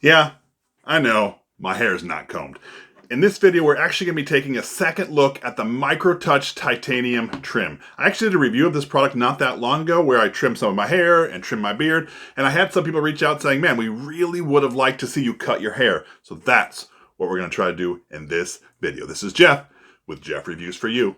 Yeah, I know, my hair is not combed. In this video, we're actually going to be taking a second look at the Microtouch titanium trim. I actually did a review of this product not that long ago where I trimmed some of my hair and trimmed my beard, and I had some people reach out saying, man, we really would have liked to see you cut your hair. So that's what we're going to try to do in this video. This is Jeff with Jeff Reviews for You.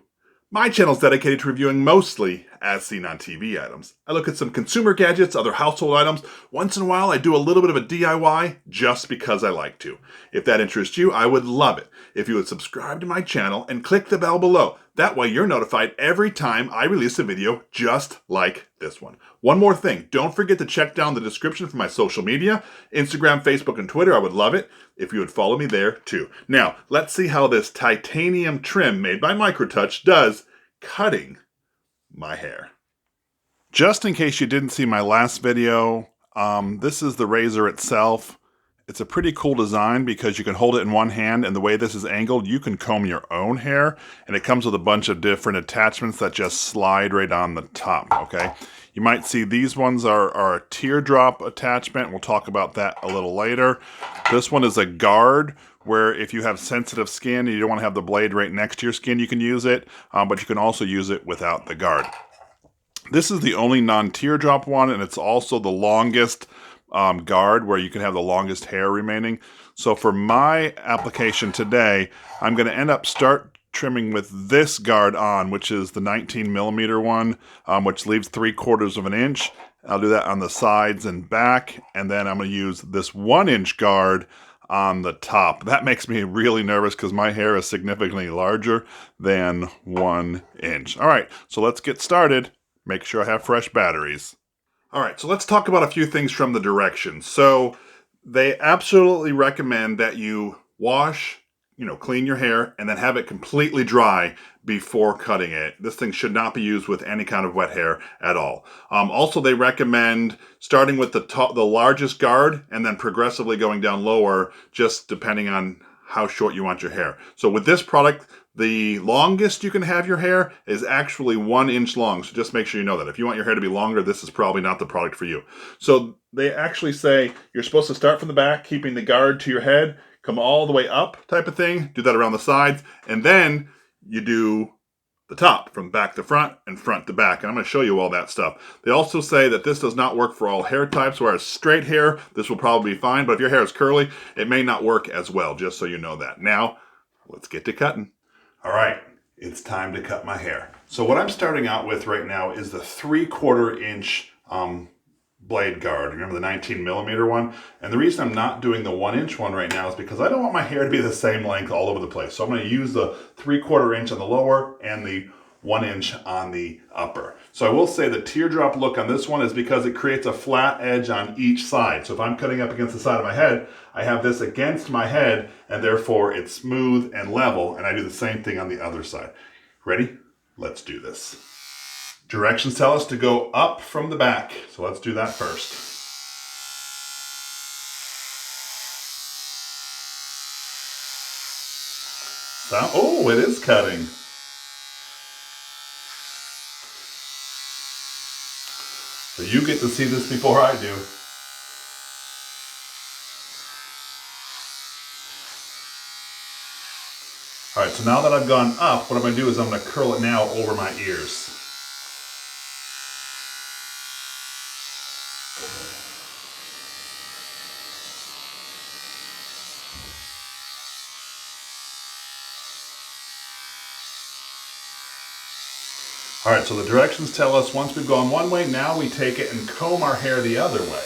My channel is dedicated to reviewing mostly as seen on TV items. I look at some consumer gadgets, other household items. Once in a while, I do a little bit of a DIY just because I like to. If that interests you, I would love it if you would subscribe to my channel and click the bell below. That way you're notified every time I release a video just like this one. One more thing, don't forget to check down the description for my social media, Instagram, Facebook, and Twitter. I would love it if you would follow me there too. Now, let's see how this titanium trim made by Microtouch does cutting my hair. Just in case you didn't see my last video, this is the razor itself. It's a pretty cool design because you can hold it in one hand, and the way this is angled, you can comb your own hair, and it comes with a bunch of different attachments that just slide right on the top, okay? You might see these ones are a teardrop attachment. We'll talk about that a little later. This one is a guard, where if you have sensitive skin and you don't want to have the blade right next to your skin, you can use it, but you can also use it without the guard. This is the only non-teardrop one, and it's also the longest guard where you can have the longest hair remaining. So for my application today, I'm going to end up start trimming with this guard on, which is the 19mm one, which leaves 3/4 of an inch. I'll do that on the sides and back, and then I'm going to use this 1-inch guard on the top. That makes me really nervous because my hair is significantly larger than 1 inch. All right, so let's get started. Make sure I have fresh batteries. All right, so let's talk about a few things from the directions. So they absolutely recommend that you wash, clean your hair and then have it completely dry before cutting it. This thing should not be used with any kind of wet hair at all. Also, they recommend starting with the largest guard and then progressively going down lower, just depending on how short you want your hair. So with this product, the longest you can have your hair is actually 1 inch long. So just make sure you know that. If you want your hair to be longer, this is probably not the product for you. So they actually say you're supposed to start from the back, keeping the guard to your head, come all the way up type of thing. Do that around the sides. And then you do the top from back to front and front to back. And I'm going to show you all that stuff. They also say that this does not work for all hair types, whereas straight hair, this will probably be fine. But if your hair is curly, it may not work as well, just so you know that. Now, let's get to cutting. All right, it's time to cut my hair. So what I'm starting out with right now is the 3/4 inch blade guard. Remember the 19mm one? And the reason I'm not doing the 1 inch one right now is because I don't want my hair to be the same length all over the place. So I'm going to use the 3/4 inch on the lower and the 1 inch on the upper. So I will say the teardrop look on this one is because it creates a flat edge on each side. So if I'm cutting up against the side of my head, I have this against my head, and therefore it's smooth and level, and I do the same thing on the other side. Ready? Let's do this. Directions tell us to go up from the back, so let's do that first. So, oh, it is cutting. So you get to see this before I do. All right, so now that I've gone up, what I'm going to do is I'm going to curl it now over my ears. All right, so the directions tell us once we've gone one way, now we take it and comb our hair the other way.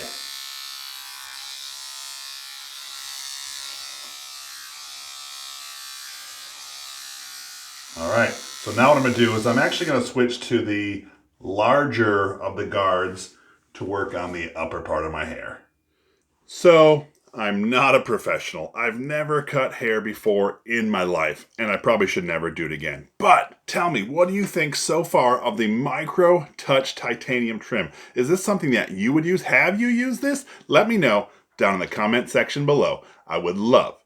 All right, so now what I'm going to do is I'm actually going to switch to the larger of the guards to work on the upper part of my hair. So I'm not a professional. I've never cut hair before in my life, and I probably should never do it again. But tell me, what do you think so far of the Microtouch titanium trim? Is this something that you would use? Have you used this? Let me know down in the comment section below. I would love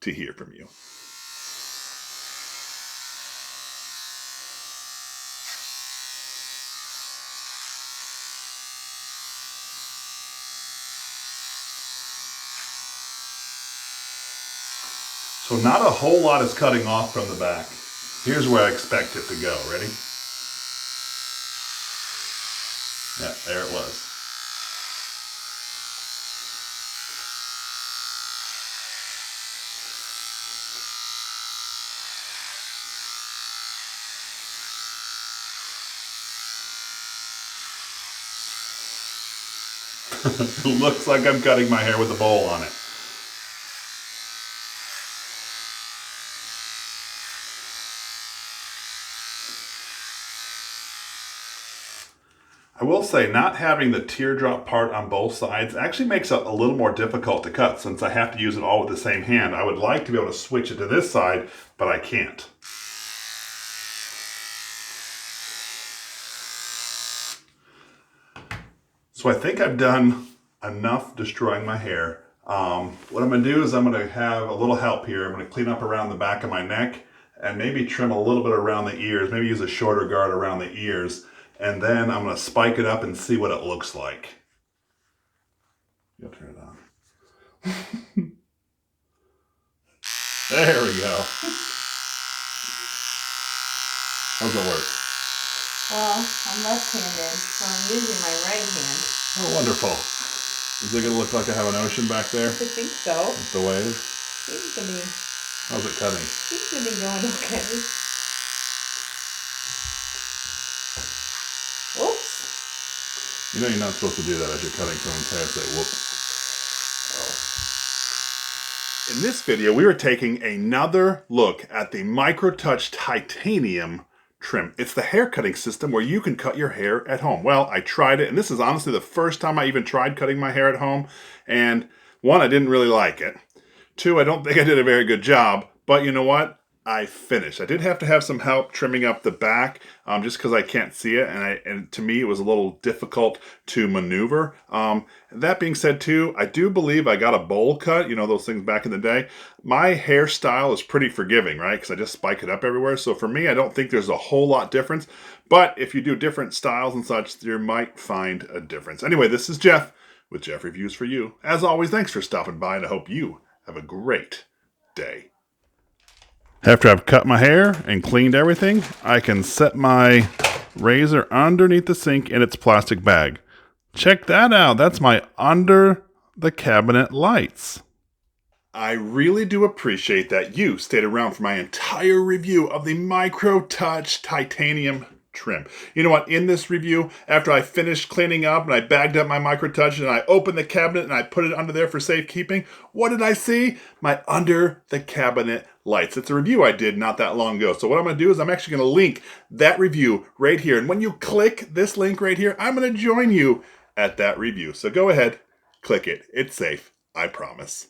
to hear from you. So not a whole lot is cutting off from the back. Here's where I expect it to go. Ready? Yeah, there it was. It looks like I'm cutting my hair with a bowl on it. I will say, not having the teardrop part on both sides actually makes it a little more difficult to cut since I have to use it all with the same hand. I would like to be able to switch it to this side, but I can't. So I think I've done enough destroying my hair. What I'm going to do is I'm going to have a little help here. I'm going to clean up around the back of my neck and maybe trim a little bit around the ears, maybe use a shorter guard around the ears. And then I'm going to spike it up and see what it looks like. You'll turn it on. There we go. How's that work? Well, I'm left-handed, so I'm using my right hand. Oh, wonderful. Is it going to look like I have an ocean back there? I think so. With the waves? Seems to be. How's it cutting? Seems to be going okay. Whoops. You know you're not supposed to do that as you're cutting someone's hair. Say, whoops. Oh. In this video, we are taking another look at the Microtouch Titanium trim. It's the hair cutting system where you can cut your hair at home. Well, I tried it, and this is honestly the first time I even tried cutting my hair at home. And one, I didn't really like it. Two, I don't think I did a very good job. But you know what? I finished. I did have to have some help trimming up the back just because I can't see it, and to me it was a little difficult to maneuver. That being said too, I do believe I got a bowl cut, you know, those things back in the day. My hairstyle is pretty forgiving, right? Because I just spike it up everywhere. So for me, I don't think there's a whole lot difference. But if you do different styles and such, you might find a difference. Anyway, this is Jeff with Jeff Reviews for You. As always, thanks for stopping by, and I hope you have a great day. After I've cut my hair and cleaned everything, I can set my razor underneath the sink in its plastic bag. Check that out. That's my under the cabinet lights. I really do appreciate that you stayed around for my entire review of the Microtouch Titanium trim. You know what? In this review, after I finished cleaning up and I bagged up my Microtouch and I opened the cabinet and I put it under there for safekeeping, what did I see? My under the cabinet lights. It's a review I did not that long ago. So what I'm going to do is I'm actually going to link that review right here. And when you click this link right here, I'm going to join you at that review. So go ahead, click it. It's safe. I promise.